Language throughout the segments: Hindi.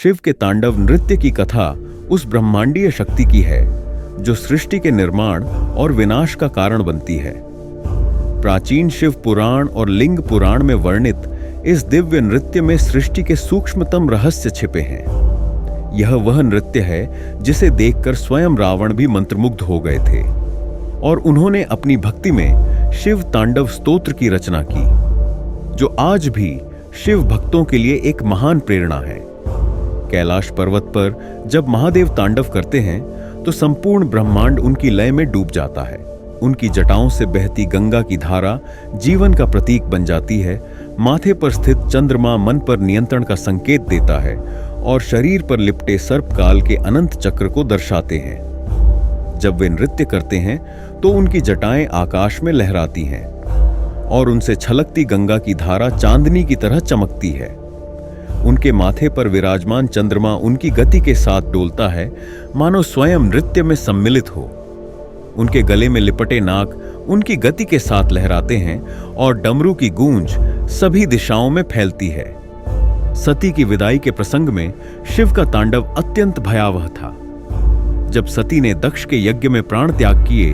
शिव के तांडव नृत्य की कथा उस ब्रह्मांडीय शक्ति की है जो सृष्टि के निर्माण और विनाश का कारण बनती है। प्राचीन शिव पुराण और लिंग पुराण में वर्णित इस दिव्य नृत्य में सृष्टि के सूक्ष्मतम रहस्य छिपे हैं। यह वह नृत्य है जिसे देखकर स्वयं रावण भी मंत्रमुग्ध हो गए थे और उन्होंने अपनी भक्ति में शिव तांडव स्तोत्र की रचना की, जो आज भी शिव भक्तों के लिए एक महान प्रेरणा है। कैलाश पर्वत पर जब महादेव तांडव करते हैं तो संपूर्ण ब्रह्मांड उनकी लय में डूब जाता है। उनकी जटाओं से बहती गंगा की धारा जीवन का प्रतीक बन जाती है। माथे पर स्थित चंद्रमा मन पर नियंत्रण का संकेत देता है और शरीर पर लिपटे सर्पकाल के अनंत चक्र को दर्शाते हैं। जब वे नृत्य करते हैं तो उनकी जटाएं आकाश में लहराती हैं और उनसे छलकती गंगा की धारा चांदनी की तरह चमकती है। उनके माथे पर विराजमान चंद्रमा उनकी गति के साथ डोलता है, मानो स्वयं नृत्य में सम्मिलित हो। उनके गले में लिपटे नाग उनकी गति के साथ लहराते हैं और डमरू की गूंज सभी दिशाओं में फैलती है। सती की विदाई के प्रसंग में शिव का तांडव अत्यंत भयावह था। जब सती ने दक्ष के यज्ञ में प्राण त्याग किए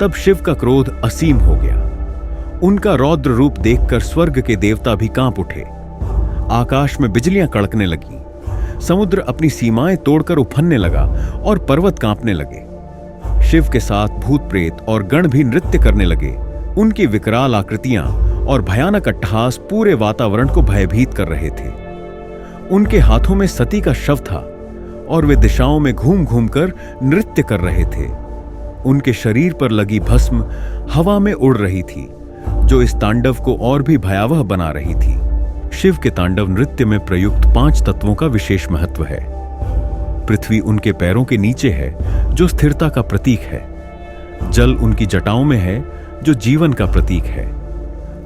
तब शिव का क्रोध असीम हो गया। उनका रौद्र रूप देखकर स्वर्ग के देवता भी कांप उठे। आकाश में बिजलियां कड़कने लगी, समुद्र अपनी सीमाएं तोड़कर उफनने लगा और पर्वत कांपने लगे। शिव के साथ भूत प्रेत और गण भी नृत्य करने लगे। उनकी विकराल आकृतियां और भयानक अट्टहास पूरे वातावरण को भयभीत कर रहे थे। उनके हाथों में सती का शव था और वे दिशाओं में घूम घूम कर नृत्य कर रहे थे। उनके शरीर पर लगी भस्म हवा में उड़ रही थी, जो इस तांडव को और भी भयावह बना रही थी। शिव के तांडव नृत्य में प्रयुक्त 5 तत्वों का विशेष महत्व है। पृथ्वी उनके पैरों के नीचे है, जो स्थिरता का प्रतीक है। जल उनकी जटाओं में है, जो जीवन का प्रतीक है।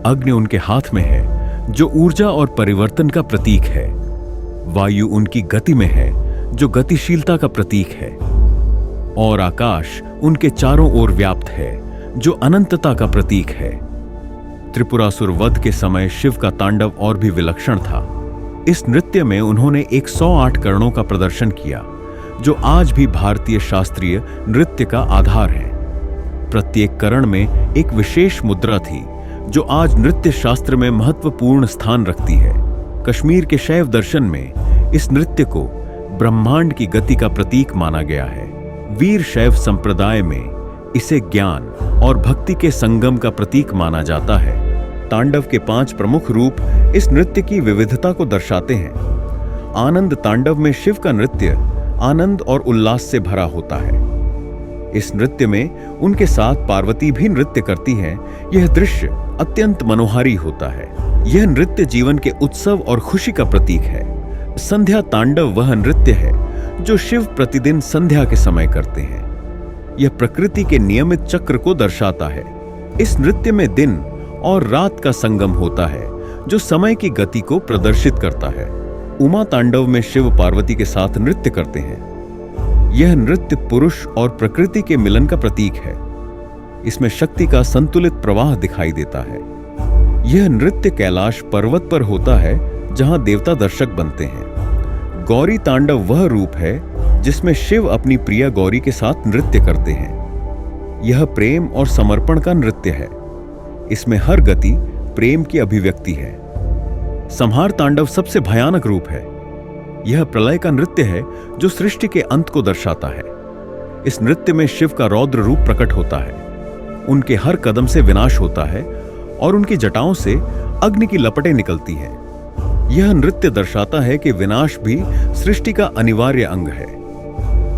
अग्नि उनके हाथ में है, जो ऊर्जा और परिवर्तन का प्रतीक है। वायु उनकी गति में है, जो गतिशीलता का प्रतीक है। और आकाश उनके चारों ओर व्याप्त है, जो अनंतता का प्रतीक है। त्रिपुरासुर वध के समय शिव का तांडव और भी विलक्षण था। इस नृत्य में उन्होंने 108 करणों का प्रदर्शन किया, जो आज भी भारतीय शास्त्रीय नृत्य का आधार है। प्रत्येक करण में एक विशेष मुद्रा थी, जो आज नृत्य शास्त्र में महत्वपूर्ण स्थान रखती है। कश्मीर के शैव दर्शन में इस नृत्य को ब्रह्मांड की गति का प्रतीक माना गया है। वीर शैव संप्रदाय में इसे ज्ञान और भक्ति के संगम का प्रतीक माना जाता है। तांडव के 5 प्रमुख रूप इस नृत्य की विविधता को दर्शाते हैं। आनंद तांडव में शिव का नृत्य आनंद और उल्लास से भरा होता है। इस नृत्य में उनके साथ पार्वती भी नृत्य करती हैं। यह दृश्य अत्यंत मनोहारी होता है। यह नृत्य जीवन के उत्सव और खुशी का प्रतीक है। संध्या तांडव वह नृत्य है जो शिव प्रतिदिन संध्या के समय करते हैं। यह प्रकृति के नियमित चक्र को दर्शाता है। इस नृत्य में दिन और रात का संगम होता है, जो समय की गति को प्रदर्शित करता है। उमा तांडव में शिव पार्वती के साथ नृत्य करते हैं। यह नृत्य पुरुष और प्रकृति के मिलन का प्रतीक है। इसमें शक्ति का संतुलित प्रवाह दिखाई देता है। यह नृत्य कैलाश पर्वत पर होता है, जहां देवता दर्शक बनते हैं। गौरी तांडव वह रूप है जिसमें शिव अपनी प्रिया गौरी के साथ नृत्य करते हैं। यह प्रेम और समर्पण का नृत्य है। इसमें हर गति प्रेम की अभिव्यक्ति है। संहार तांडव सबसे भयानक रूप है। यह प्रलय का नृत्य है जो सृष्टि के अंत को दर्शाता है। इस नृत्य में शिव का रौद्र रूप प्रकट होता है। उनके हर कदम से विनाश होता है और उनकी जटाओं से अग्नि की लपटें निकलती हैं। यह नृत्य दर्शाता है कि विनाश भी सृष्टि का अनिवार्य अंग है।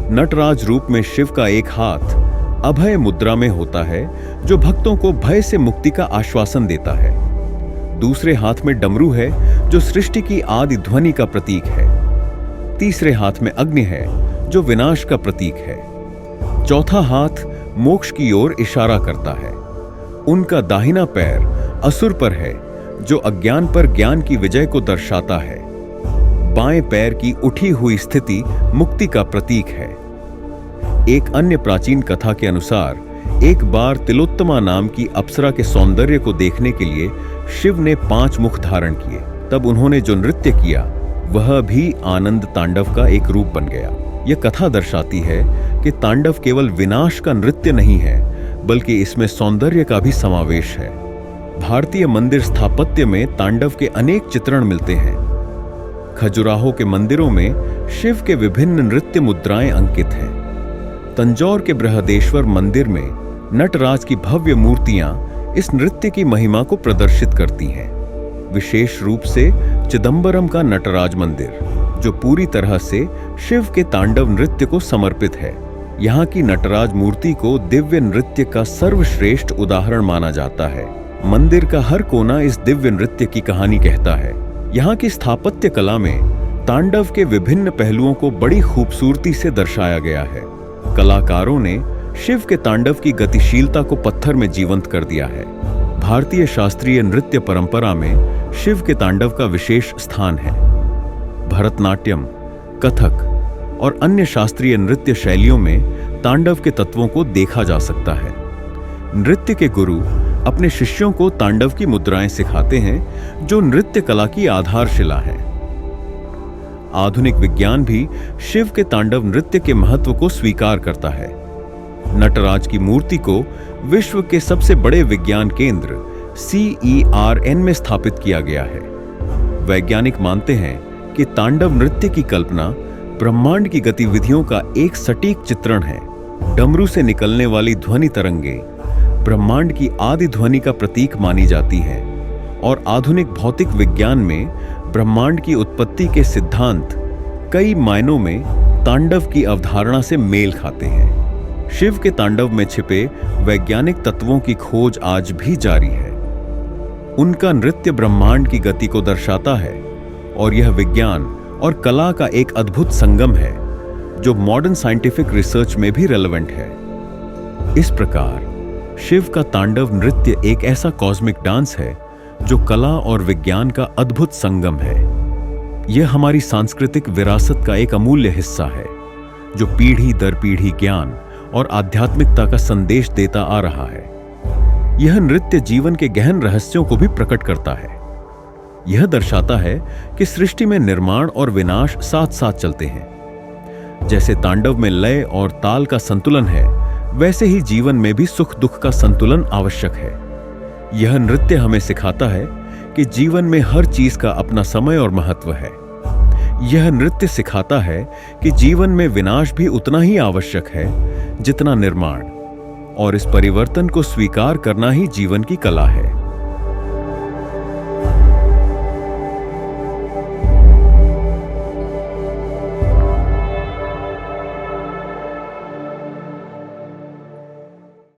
नटराज रूप में शिव का एक हाथ अभय मुद्रा में होता है, जो भक्तों को भय से मुक्ति का आश्वासन देता है। दूसरे हाथ में डमरू है, जो सृष्टि की आदि ध्वनि का प्रतीक है। तीसरे हाथ में अग्नि है, जो विनाश का प्रतीक है। चौथा हाथ मोक्ष की ओर इशारा करता है। उनका दाहिना पैर असुर पर है, जो अज्ञान पर ज्ञान की विजय को दर्शाता है। बाएं पैर की उठी हुई स्थिति मुक्ति का प्रतीक है। एक अन्य प्राचीन कथा के अनुसार एक बार तिलोत्तमा नाम की अप्सरा के सौंदर्य को देखने के लिए शिव ने 5 मुख धारण किए। तब उन्होंने जो नृत्य किया वह भी आनंद तांडव का एक रूप बन गया। यह कथा दर्शाती है कि तांडव केवल विनाश का नृत्य नहीं है, बल्कि इसमें सौंदर्य का भी समावेश है। भारतीय मंदिर स्थापत्य में तांडव के अनेक चित्रण मिलते हैं। खजुराहो के मंदिरों में शिव के विभिन्न नृत्य मुद्राएं अंकित हैं। तंजौर के बृहदेश्वर मंदिर में नटराज की भव्य मूर्तियां इस नृत्य की महिमा को प्रदर्शित करती हैं। विशेष रूप से चिदंबरम का नटराज मंदिर, जो पूरी तरह से शिव के तांडव नृत्य को समर्पित है। यहाँ की नटराज मूर्ति को दिव्य नृत्य का सर्वश्रेष्ठ उदाहरण माना जाता है। मंदिर का हर कोना इस दिव्य नृत्य की कहानी कहता है। यहाँ की स्थापत्य कला में तांडव के विभिन्न पहलुओं को बड़ी खूबसूरती से दर्शाया गया है। कलाकारों ने शिव के तांडव की गतिशीलता को पत्थर में जीवंत कर दिया है। भारतीय शास्त्रीय नृत्य परंपरा में शिव के तांडव का विशेष स्थान है। भरतनाट्यम, कथक और अन्य शास्त्रीय नृत्य शैलियों में तांडव के तत्वों को देखा जा सकता है। नृत्य के गुरु अपने शिष्यों को तांडव की मुद्राएं सिखाते हैं, जो नृत्य कला की आधारशिला है। आधुनिक विज्ञान भी शिव के तांडव नृत्य के महत्व को स्वीकार करता है। नटराज की मूर्ति को विश्व के सबसे बड़े विज्ञान केंद्र CERN में स्थापित किया गया है। वैज्ञानिक मानते हैं कि तांडव नृत्य की कल्पना ब्रह्मांड की गतिविधियों का एक सटीक चित्रण है। डमरू से निकलने वाली ध्वनि तरंगे ब्रह्मांड की आदि ध्वनि का प्रतीक मानी जाती है और आधुनिक भौतिक विज्ञान में ब्रह्मांड की उत्पत्ति के सिद्धांत कई मायनों में तांडव की अवधारणा से मेल खाते हैं। शिव के तांडव में छिपे वैज्ञानिक तत्वों की खोज आज भी जारी है। उनका नृत्य ब्रह्मांड की गति को दर्शाता है और यह विज्ञान और कला का एक अद्भुत संगम है, जो मॉडर्न साइंटिफिक रिसर्च में भी रेलेवेंट है। इस प्रकार शिव का तांडव नृत्य एक ऐसा कॉस्मिक डांस है जो कला और विज्ञान का अद्भुत संगम है। यह हमारी सांस्कृतिक विरासत का एक अमूल्य हिस्सा है, जो पीढ़ी दर पीढ़ी ज्ञान और आध्यात्मिकता का संदेश देता आ रहा है। यह नृत्य जीवन के गहन रहस्यों को भी प्रकट करता है। यह दर्शाता है कि सृष्टि में निर्माण और विनाश साथ साथ चलते हैं। जैसे तांडव में लय और ताल का संतुलन है, वैसे ही जीवन में भी सुख दुख का संतुलन आवश्यक है। यह नृत्य हमें सिखाता है कि जीवन में हर चीज का अपना समय और महत्व है। यह नृत्य सिखाता है कि जीवन में विनाश भी उतना ही आवश्यक है जितना निर्माण, और इस परिवर्तन को स्वीकार करना ही जीवन की कला है।